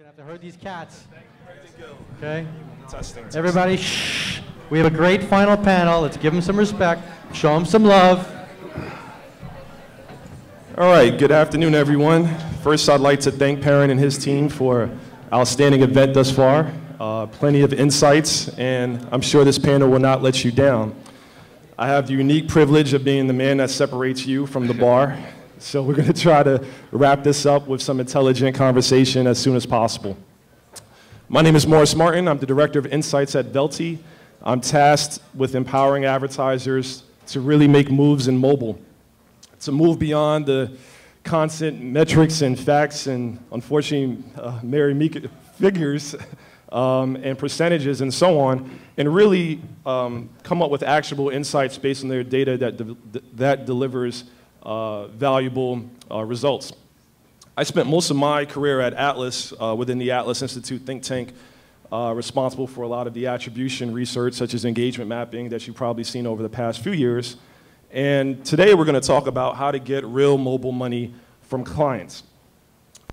gonna have to herd these cats. Okay? Testing. Everybody, shh. We have a great final panel. Let's give them some respect. Show them some love. All right, good afternoon, everyone. First, I'd like to thank Perrin and his team for an outstanding event thus far. Plenty of insights, and I'm sure this panel will not let you down. I have the unique privilege of being the man that separates you from the bar. So we're going to try to wrap this up with some intelligent conversation as soon as possible. My name is Morris Martin. I'm the Director of Insights at Velti. I'm tasked with empowering advertisers to really make moves in mobile, to move beyond the constant metrics and facts and, unfortunately, Mary-Meek figures and percentages and so on, and really come up with actionable insights based on their data that delivers valuable results. I spent most of my career at Atlas, within the Atlas Institute think tank, responsible for a lot of the attribution research, such as engagement mapping, that you've probably seen over the past few years. And today we're going to talk about how to get real mobile money from clients.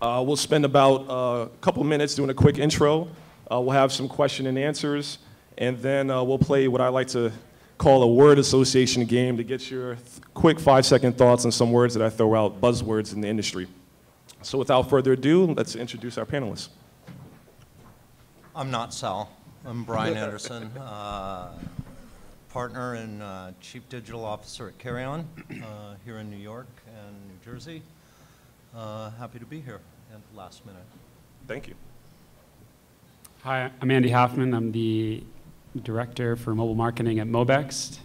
We'll spend about a couple minutes doing a quick intro. We'll have some question and answers, and then we'll play what I like to call a word association game to get your quick 5-second thoughts on some words that I throw out, buzzwords in the industry. So without further ado, let's introduce our panelists. I'm not Sal. I'm Brian Anderson, partner and Chief Digital Officer at Carry-On here in New York and New Jersey. Happy to be here at the last minute. Thank you. Hi, I'm Andy Hoffman. I'm the Director for Mobile Marketing at Mobext.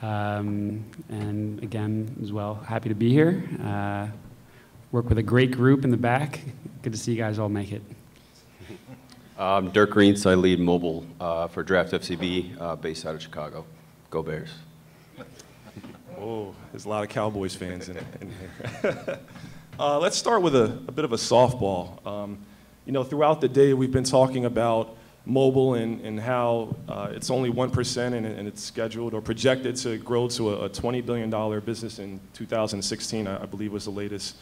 And again, as well, happy to be here. Work with a great group in the back. Good to see you guys all make it. I'm Dirk. I lead mobile for DraftFCB based out of Chicago. Go Bears. Oh, there's a lot of Cowboys fans in here. Let's start with a bit of a softball. You know, throughout the day, we've been talking about mobile and how it's only 1% and it's scheduled or projected to grow to a $20 billion business in 2016, I believe was the latest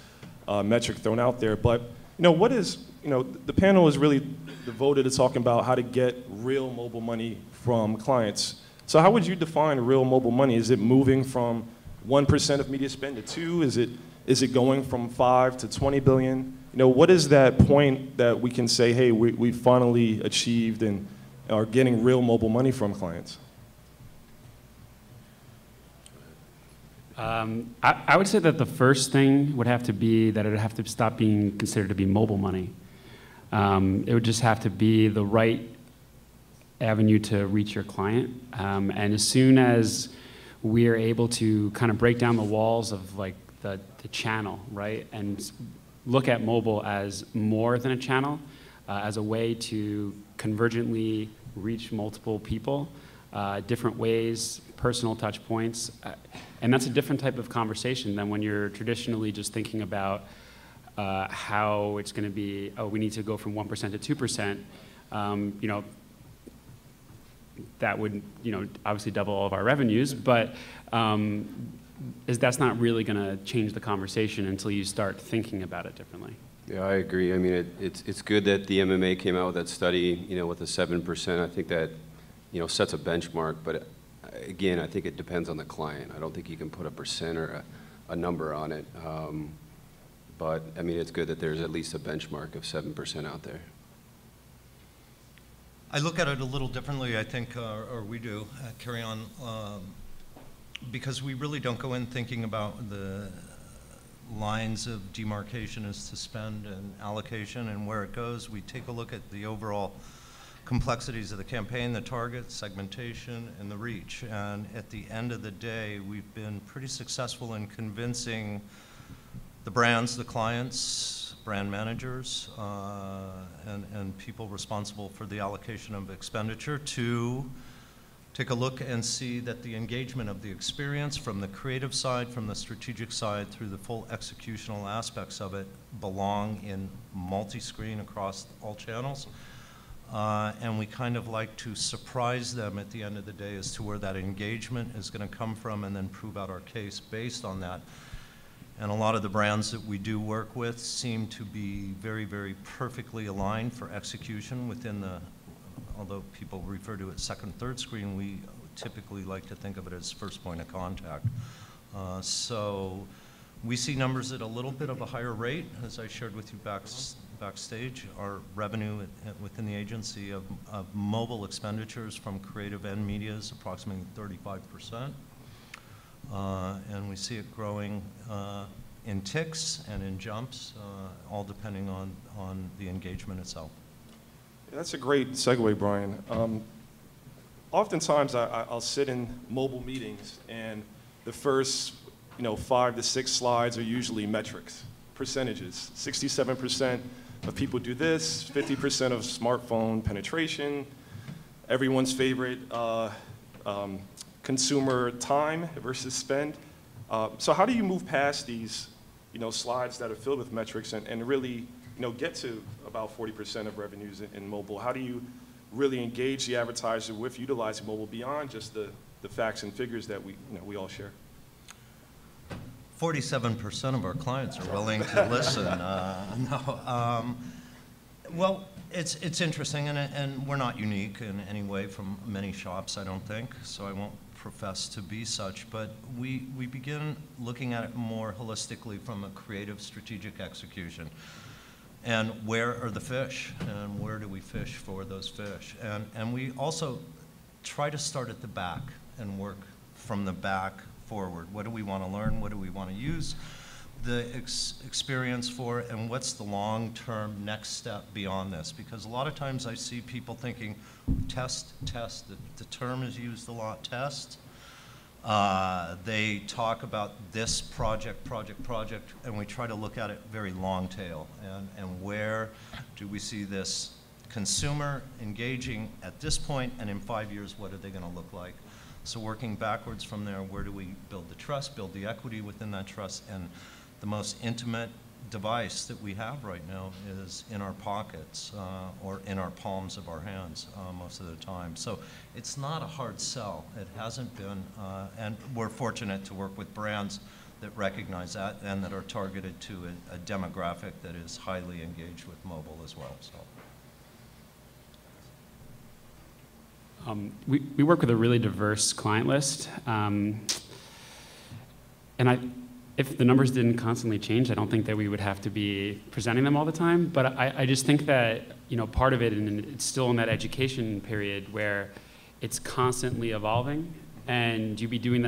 metric thrown out there. But, you know, the panel is really devoted to talking about how to get real mobile money from clients. So how would you define real mobile money? Is it moving from 1% of media spend to 2%? Is it going from 5 to 20 billion? You know, what is that point that we can say, hey, we finally achieved and are getting real mobile money from clients? I would say that the first thing would have to be that it would have to stop being considered to be mobile money. It would just have to be the right avenue to reach your client. And as soon as we are able to kind of break down the walls of like the channel, right, and look at mobile as more than a channel, as a way to convergently reach multiple people, different ways, personal touch points. And that's a different type of conversation than when you're traditionally just thinking about how it's going to be, oh, we need to go from 1% to 2%. You know, that would, you know, obviously double all of our revenues, but that's not really going to change the conversation until you start thinking about it differently. Yeah, I agree. I mean, it's good that the MMA came out with that study, you know, with the 7%. I think that, you know, sets a benchmark, but again, I think it depends on the client. I don't think you can put a percent or a number on it. But I mean, it's good that there's at least a benchmark of 7% out there. I look at it a little differently, I think, or we do at Carry On, because we really don't go in thinking about the lines of demarcation as to spend and allocation and where it goes. We take a look at the overall complexities of the campaign, the target, segmentation, and the reach. And at the end of the day, we've been pretty successful in convincing the brands, the clients, brand managers, and people responsible for the allocation of expenditure to take a look and see that the engagement of the experience from the creative side, from the strategic side, through the full executional aspects of it belong in multi-screen across all channels. And we kind of like to surprise them at the end of the day as to where that engagement is going to come from and then prove out our case based on that. And a lot of the brands that we do work with seem to be very, very perfectly aligned for execution within the, although people refer to it second, third screen, we typically like to think of it as first point of contact. So we see numbers at a little bit of a higher rate, as I shared with you backstage. Our revenue within the agency of mobile expenditures from creative and media is approximately 35%. And we see it growing in ticks and in jumps, all depending on the engagement itself. Yeah, that's a great segue, Brian. Oftentimes I'll sit in mobile meetings, and the first 5 to 6 slides are usually metrics, percentages. 67% of people do this, 50% of smartphone penetration, everyone's favorite consumer time versus spend. So how do you move past these slides that are filled with metrics and really get to about 40% of revenues in mobile? How do you really engage the advertiser with utilizing mobile beyond just the facts and figures that we all share? 47% of our clients are willing to listen. Well, it's interesting, and we're not unique in any way from many shops, I don't think, so I won't profess to be such, but we begin looking at it more holistically from a creative strategic execution. And where are the fish, and where do we fish for those fish? And we also try to start at the back and work from the back forward. What do we want to learn? What do we want to use the experience for? And what's the long-term next step beyond this? Because a lot of times I see people thinking, test. The term is used a lot, test. They talk about this project, and we try to look at it very long tail. And where do we see this consumer engaging at this point, and in 5 years, what are they going to look like? So working backwards from there, where do we build the trust, build the equity within that trust? And the most intimate device that we have right now is in our pockets or in our palms of our hands most of the time. So it's not a hard sell. It hasn't been, and we're fortunate to work with brands that recognize that and that are targeted to a demographic that is highly engaged with mobile as well. So. We work with a really diverse client list, and if the numbers didn't constantly change, I don't think that we would have to be presenting them all the time. But I just think that part of it, and it's still in that education period where it's constantly evolving, and you'd be doing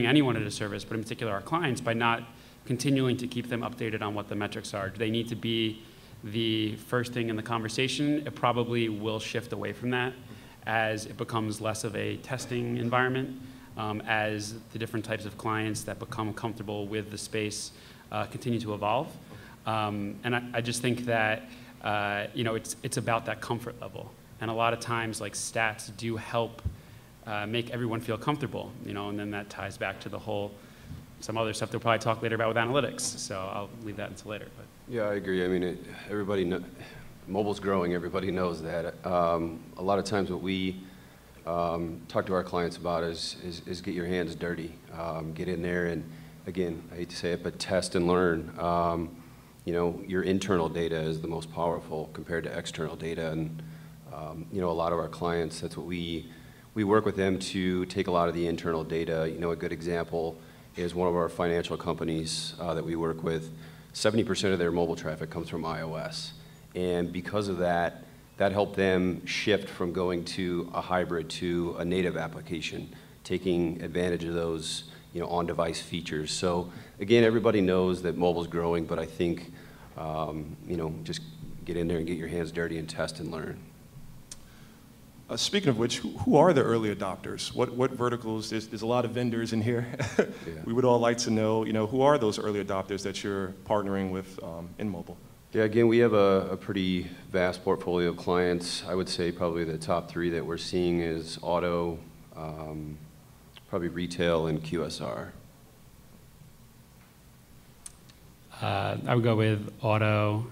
anyone a disservice, but in particular our clients, by not continuing to keep them updated on what the metrics are. Do they need to be the first thing in the conversation? It probably will shift away from that as it becomes less of a testing environment, as the different types of clients that become comfortable with the space continue to evolve. And I just think that it's about that comfort level. And a lot of times, like, stats do help make everyone feel comfortable, and then that ties back to the whole, some other stuff they'll probably talk later about with analytics. So I'll leave that until later. But. Yeah, I agree. I mean, mobile's growing, everybody knows that. A lot of times what we talk to our clients about is get your hands dirty. Get in there and, again, I hate to say it, but test and learn. Your internal data is the most powerful compared to external data. And, a lot of our clients, that's what we work with them to take a lot of the internal data. A good example is one of our financial companies that we work with. 70% of their mobile traffic comes from iOS. And because of that, that helped them shift from going to a hybrid to a native application, taking advantage of those on-device features. So again, everybody knows that mobile's growing, but I think just get in there and get your hands dirty and test and learn. Speaking of which, who are the early adopters? What verticals? There's a lot of vendors in here. Yeah. We would all like to know, who are those early adopters that you're partnering with in mobile? Yeah, again, we have a pretty vast portfolio of clients. I would say probably the top 3 that we're seeing is auto, probably retail, and QSR. I would go with auto,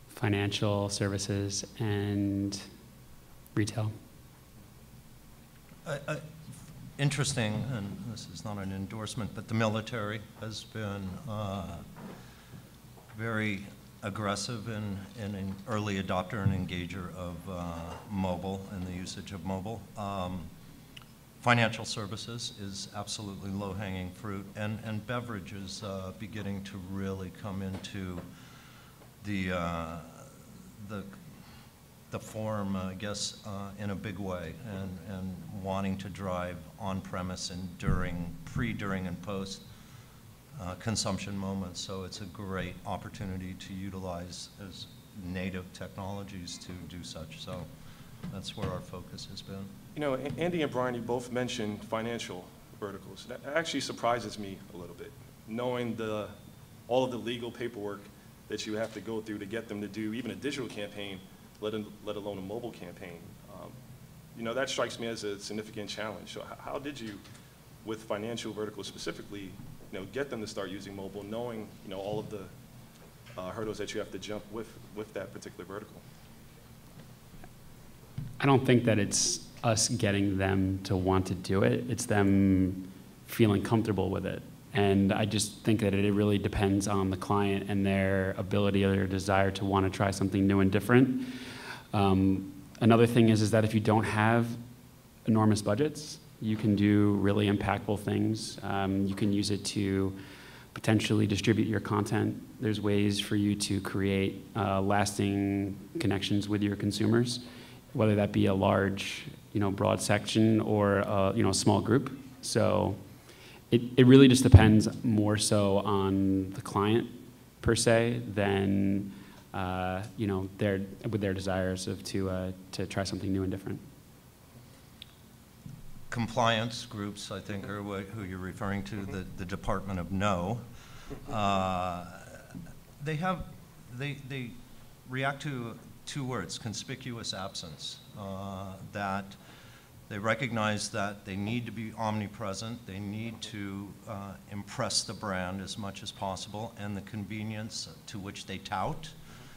financial services, and retail. interesting, and this is not an endorsement, but the military has been very aggressive and an early adopter and engager of mobile and the usage of mobile. Financial services is absolutely low-hanging fruit, and beverage is beginning to really come into the form, I guess, in a big way, and wanting to drive on-premise and pre, during, and post consumption moments. So it's a great opportunity to utilize as native technologies to do such. So that's where our focus has been. You know, Andy and Brian, you both mentioned financial verticals. That actually surprises me a little bit, knowing all of the legal paperwork that you have to go through to get them to do even a digital campaign, let alone a mobile campaign. You know, that strikes me as a significant challenge. So how did you, with financial verticals specifically, you know, get them to start using mobile, knowing, you know, all of the hurdles that you have to jump with that particular vertical? I don't think that it's us getting them to want to do it. It's them feeling comfortable with it. And I just think that it really depends on the client and their ability or their desire to want to try something new and different. Another thing is that if you don't have enormous budgets, you can do really impactful things. You can use it to potentially distribute your content. There's ways for you to create lasting connections with your consumers, whether that be a large, broad section or a small group. So it really just depends more so on the client per se than their desires to try something new and different. Compliance groups, I think, are who you're referring to, the Department of No. They react to two words: conspicuous absence. That they recognize that they need to be omnipresent. They need to impress the brand as much as possible, and the convenience to which they tout,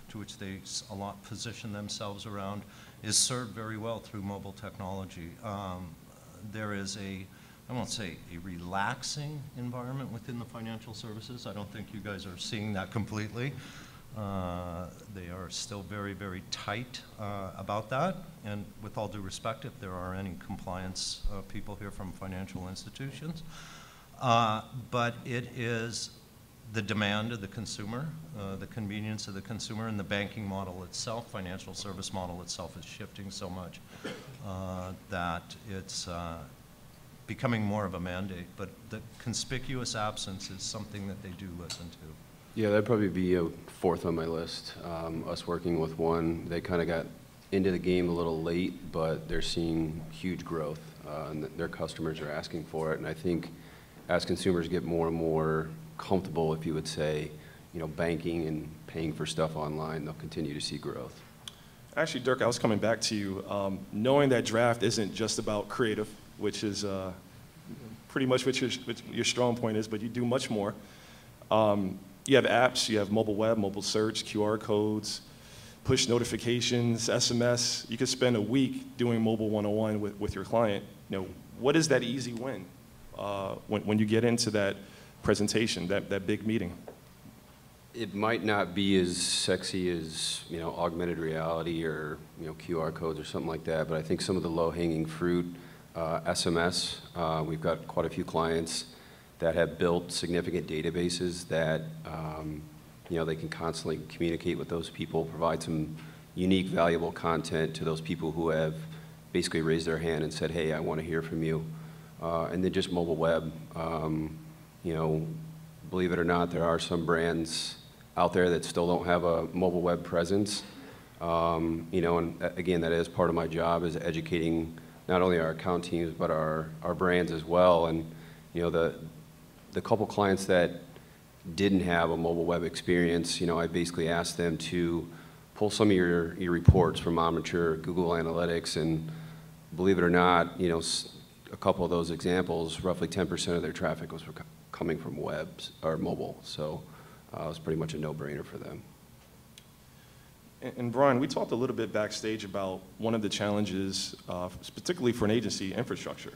to which they a lot position themselves around, is served very well through mobile technology. There is I won't say a relaxing environment within the financial services. I don't think you guys are seeing that completely. They are still very, very tight about that. And with all due respect, if there are any compliance people here from financial institutions. But it is the demand of the consumer, the convenience of the consumer, and the banking model itself, financial service model itself, is shifting so much that it's becoming more of a mandate. But the conspicuous absence is something that they do listen to. Yeah, that'd probably be a fourth on my list. Us working with one, they kind of got into the game a little late, but they're seeing huge growth, and their customers are asking for it. And I think as consumers get more and more comfortable, if you would say, banking and paying for stuff online, they'll continue to see growth. Actually, Dirk, I was coming back to you. Knowing that Draft isn't just about creative, which is pretty much what your strong point is, but you do much more. You have apps, you have mobile web, mobile search, QR codes, push notifications, SMS. You could spend a week doing mobile 101 with your client. What is that easy win when you get into that presentation, that big meeting? It might not be as sexy as augmented reality or QR codes or something like that, but I think some of the low-hanging fruit, SMS, we've got quite a few clients that have built significant databases that they can constantly communicate with those people, provide some unique, valuable content to those people who have basically raised their hand and said, hey, I want to hear from you. And then just mobile web. Believe it or not, there are some brands out there that still don't have a mobile web presence. And again, that is part of my job, is educating not only our account teams, but our brands as well. And the couple clients that didn't have a mobile web experience, I basically asked them to pull some of your reports from Omniture, Google Analytics, and believe it or not, a couple of those examples, roughly 10% of their traffic was coming from webs or mobile. So it was pretty much a no-brainer for them. And Brian, we talked a little bit backstage about one of the challenges, particularly for an agency, infrastructure.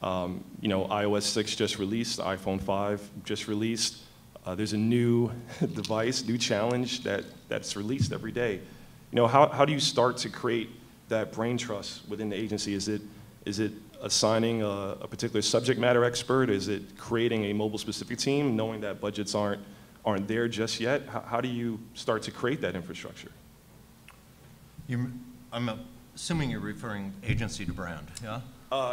You know, iOS 6 just released, the iPhone 5 just released. There's a new device, new challenge that's released every day. You know, how do you start to create that brain trust within the agency? Is it assigning a particular subject matter expert? Is it creating a mobile-specific team, knowing that budgets aren't there just yet? How do you start to create that infrastructure? I'm assuming you're referring agency to brand, yeah?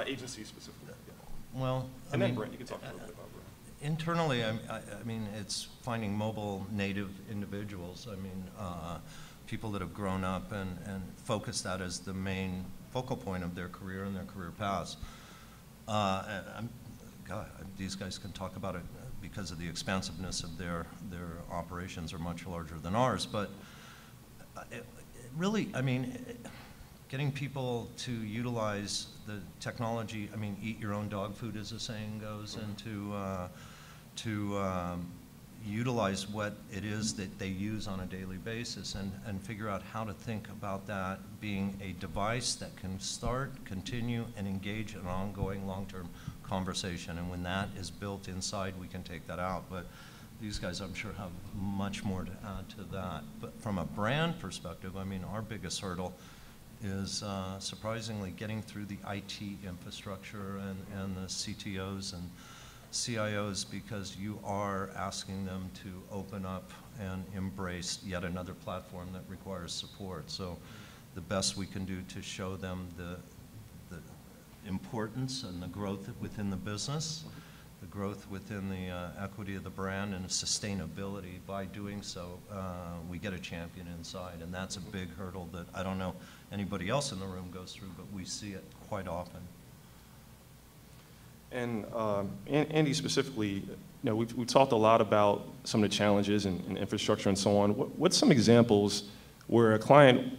Agency specifically, yeah. Well, and then brand, you can talk a little bit about brand. Internally, I mean, it's finding mobile native individuals. I mean, people that have grown up and focused that as the main focal point of their career and their career paths. God, these guys can talk about it because of the expansiveness of their operations are much larger than ours. But really, I mean, getting people to utilize the technology, I mean, eat your own dog food, as the saying goes, and to utilize what it is that they use on a daily basis and figure out how to think about that being a device that can start, continue, and engage an ongoing long-term conversation. And when that is built inside, we can take that out. But these guys, I'm sure, have much more to add to that. But from a brand perspective, I mean, our biggest hurdle is surprisingly getting through the IT infrastructure and the CTOs and CIOs, because you are asking them to open up and embrace yet another platform that requires support. So the best we can do to show them the importance and the growth within the business, the growth within the equity of the brand, and the sustainability. By doing so, we get a champion inside, and that's a big hurdle that I don't know anybody else in the room goes through, but we see it quite often. And Andy specifically, you know, we've talked a lot about some of the challenges and infrastructure and so on. What's some examples where a client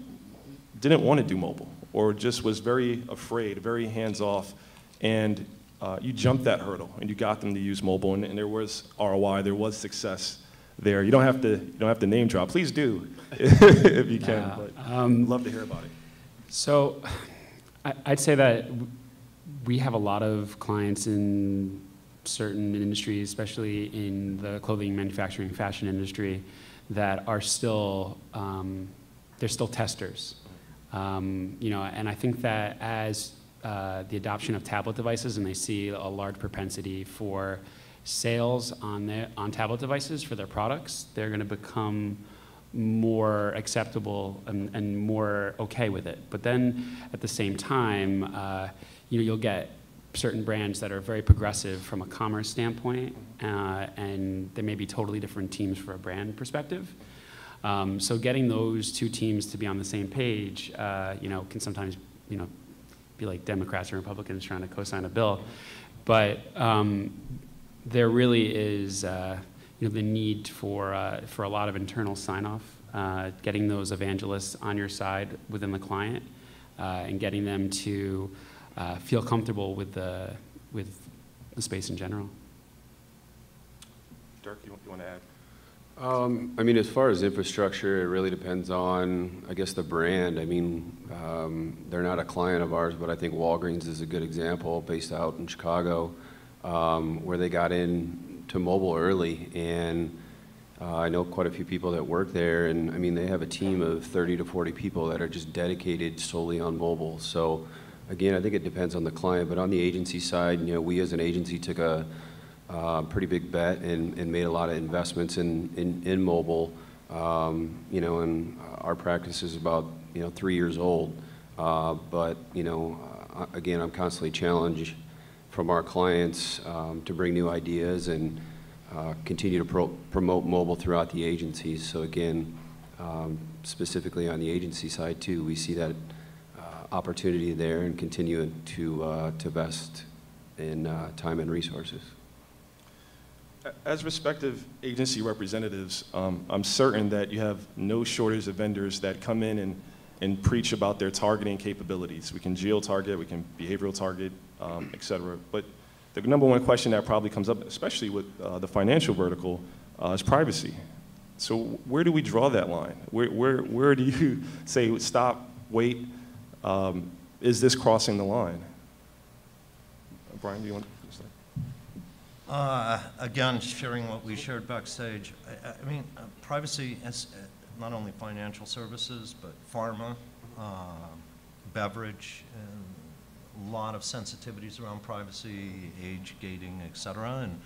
didn't want to do mobile or just was very afraid, very hands-off, and you jumped that hurdle and you got them to use mobile, and there was ROI, there was success there? You don't have to name drop. Please do if you can. But I'd love to hear about it. So I'd say that we have a lot of clients in certain industries, especially in the clothing manufacturing fashion industry, that are still, they're still testers. You know, and I think that as the adoption of tablet devices, and they see a large propensity for sales on tablet devices for their products, they're going to become more acceptable and more okay with it. But then at the same time, you know, you'll get certain brands that are very progressive from a commerce standpoint, and there may be totally different teams for a brand perspective. So getting those two teams to be on the same page, you know, can sometimes, you know, be like Democrats and Republicans trying to co-sign a bill. But there really is, you know, the need for a lot of internal sign-off, getting those evangelists on your side within the client, and getting them to feel comfortable with the space in general. Dirk, you want to add? I mean, as far as infrastructure, it really depends on, I guess, the brand. I mean, they're not a client of ours, but I think Walgreens is a good example, based out in Chicago, where they got into mobile early. And I know quite a few people that work there, and I mean, they have a team of 30 to 40 people that are just dedicated solely on mobile. So again, I think it depends on the client, but on the agency side, you know, we as an agency took a pretty big bet and made a lot of investments in mobile. You know, and our practice is about, you know, 3 years old. But, you know, again, I'm constantly challenged from our clients to bring new ideas and continue to promote mobile throughout the agencies. So again, specifically on the agency side too, we see that opportunity there and continue to invest in time and resources. As respective agency representatives, I'm certain that you have no shortage of vendors that come in and preach about their targeting capabilities. We can geo-target, we can behavioral target, et cetera. But the number one question that probably comes up, especially with the financial vertical, is privacy. So where do we draw that line? Where do you say, stop, wait, is this crossing the line? Brian, do you want to say? Again, sharing what we shared backstage, I mean, privacy is not only financial services, but pharma, beverage, and a lot of sensitivities around privacy, age gating, et cetera. And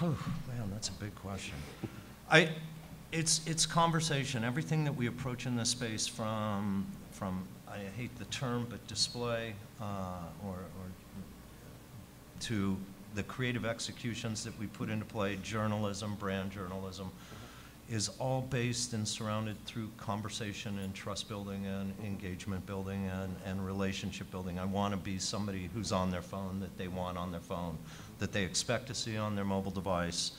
man, that's a big question. It's conversation. Everything that we approach in this space from I hate the term, but display or to the creative executions that we put into play, journalism, brand journalism, is all based and surrounded through conversation and trust building and engagement building and relationship building. I want to be somebody who's on their phone, that they want on their phone, that they expect to see on their mobile device,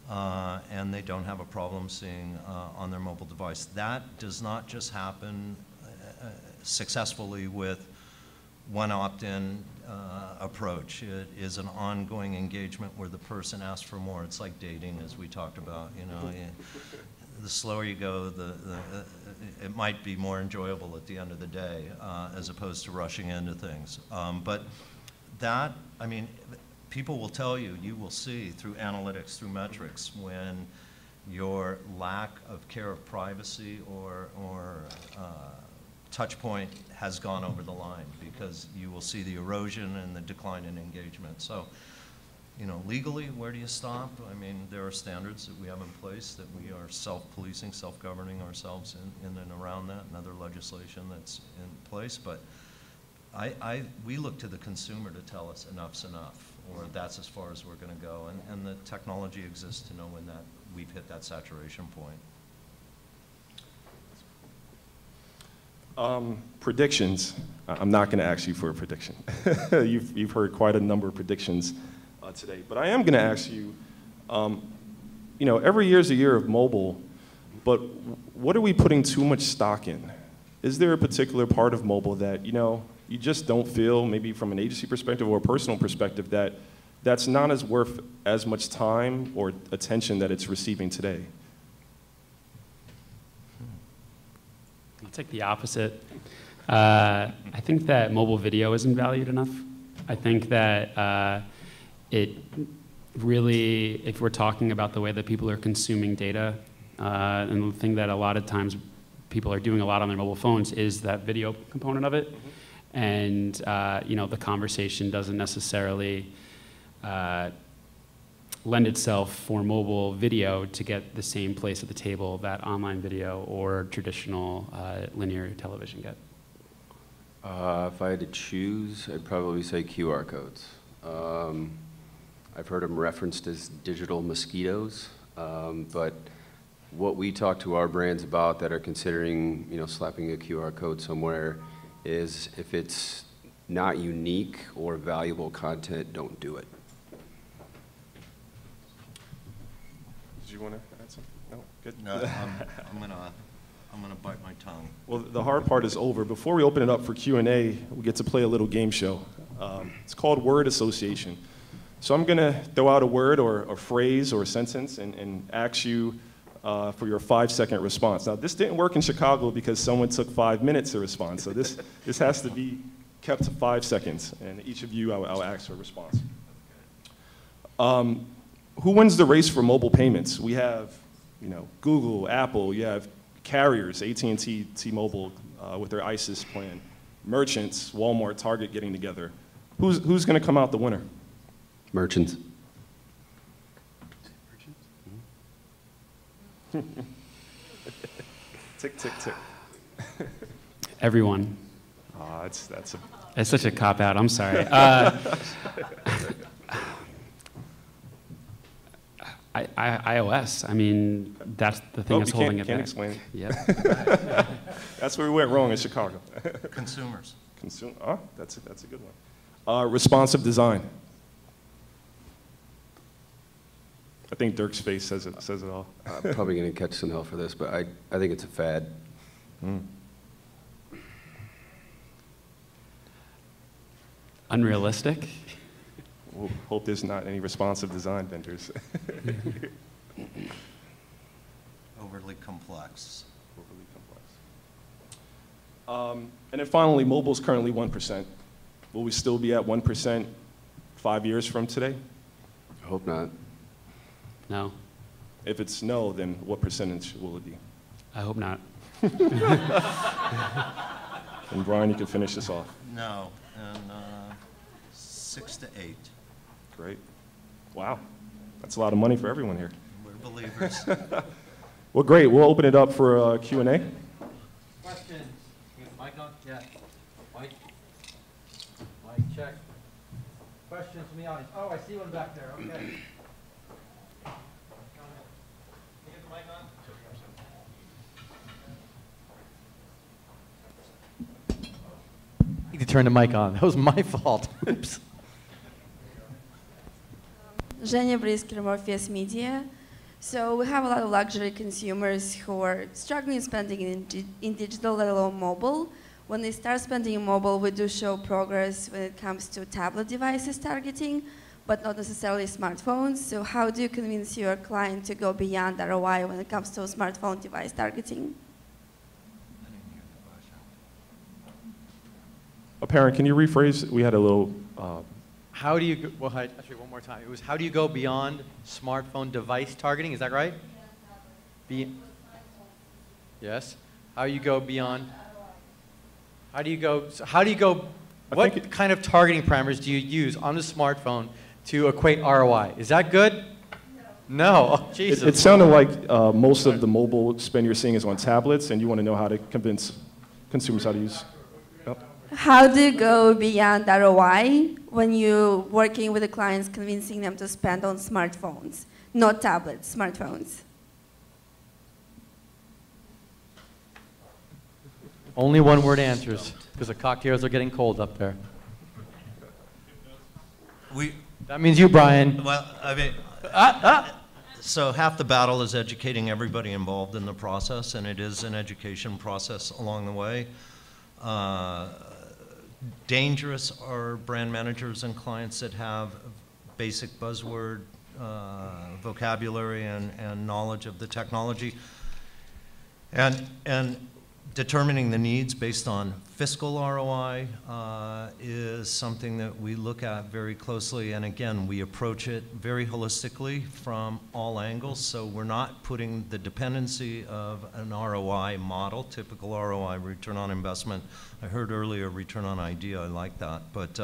and they don't have a problem seeing on their mobile device. That does not just happen successfully with one opt-in approach. It is an ongoing engagement where the person asks for more. It's like dating, as we talked about. You know, the slower you go, it might be more enjoyable at the end of the day, as opposed to rushing into things. But that, I mean, people will tell you, you will see through analytics, through metrics, when your lack of care of privacy or touch point has gone over the line, because you will see the erosion and the decline in engagement. So, you know, legally, where do you stop? I mean, there are standards that we have in place that we are self-policing, self-governing ourselves in and around that, and other legislation that's in place. But we look to the consumer to tell us enough's enough, or that's as far as we're going to go. And the technology exists to know when we've hit that saturation point. Predictions. I'm not going to ask you for a prediction. You've heard quite a number of predictions today. But I am going to ask you, you know, every year is a year of mobile, but what are we putting too much stock in? Is there a particular part of mobile that, you know, you just don't feel, maybe from an agency perspective or a personal perspective, that's not as worth as much time or attention that it's receiving today? I'll take the opposite. I think that mobile video isn't valued enough. I think that it really, if we're talking about the way that people are consuming data, and the thing that a lot of times people are doing a lot on their mobile phones is that video component of it. And you know, the conversation doesn't necessarily lend itself for mobile video to get the same place at the table that online video or traditional linear television get. If I had to choose, I'd probably say QR codes. I've heard them referenced as digital mosquitoes, but what we talk to our brands about that are considering, you know, slapping a QR code somewhere is if it's not unique or valuable content, don't do it. Did you want to add something? No? Good? No, I'm gonna bite my tongue. Well, the hard part is over. Before we open it up for Q&A, we get to play a little game show. It's called word association. So I'm going to throw out a word or a phrase or a sentence and ask you for your 5-second response. Now, this didn't work in Chicago because someone took 5 minutes to respond. So this has to be kept to 5 seconds. And each of you, I'll ask for a response. Who wins the race for mobile payments? We have, you know, Google, Apple. You have carriers, AT&T, T-Mobile with their ISIS plan. Merchants, Walmart, Target getting together. Who's going to come out the winner? Merchants. Tick, tick, tick. Everyone. It's such a cop-out, I'm sorry. iOS, I mean, that's the thing that's holding it back. Can't explain it. Yep. That's where we went wrong in Chicago. Consumers. That's a good one. Responsive design. I think Dirk's face says it all. I'm probably going to catch some hell for this, but I think it's a fad. Unrealistic? We'll hope there's not any responsive design vendors. Overly complex. And then finally, mobile's currently 1%. Will we still be at 1% 5 years from today? I hope not. No, If it's no, then what percentage will it be? I hope not. And Brian, you can finish this off. No, and 6 to 8. Great. Wow. That's a lot of money for everyone here. We're believers. Well, great. We'll open it up for Q&A. Questions? Mic on? Yeah. Mic. Mic check. Questions from the audience? Oh, I see one back there. Okay. Can you get the mic on? I need to turn the mic on. That was my fault. Oops. Женя Brisker, Morpheus Media. So we have a lot of luxury consumers who are struggling spending in digital, let alone mobile. When they start spending in mobile, we do show progress when it comes to tablet devices targeting, but not necessarily smartphones. So how do you convince your client to go beyond ROI when it comes to smartphone device targeting? Parent, can you rephrase? We had a little. How do you go, well, actually, one more time. It was how do you go beyond smartphone device targeting? Is that right? Yes. How you go beyond? How do you go? So how do you go? What kind of targeting parameters do you use on the smartphone to equate ROI? Is that good? No. Oh, Jesus. It sounded like most of the mobile spend you're seeing is on tablets, and you want to know how to convince consumers how to use. Yep. How do you go beyond ROI when you're working with the clients, convincing them to spend on smartphones, not tablets, smartphones? Only one-word answers, because the cocktails are getting cold up there. That means you, Brian. Well, I mean, so half the battle is educating everybody involved in the process, and it is an education process along the way. Dangerous are brand managers and clients that have basic buzzword vocabulary and knowledge of the technology. And determining the needs based on fiscal ROI is something that we look at very closely. And again, we approach it very holistically from all angles. So we're not putting the dependency of an ROI model, typical ROI, return on investment. I heard earlier return on idea, I like that. But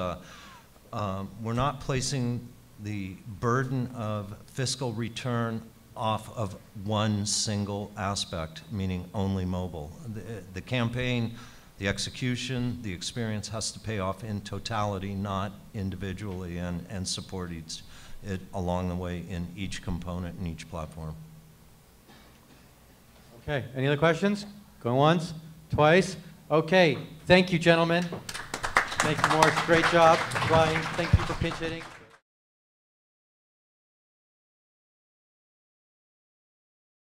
we're not placing the burden of fiscal return off of one single aspect, meaning only mobile. The campaign, the execution, the experience has to pay off in totality, not individually, and support it along the way in each component in each platform. Okay, any other questions? Going once, twice? Okay, thank you, gentlemen. Thank you, Morris. Great job. Brian, thank you for pinch hitting.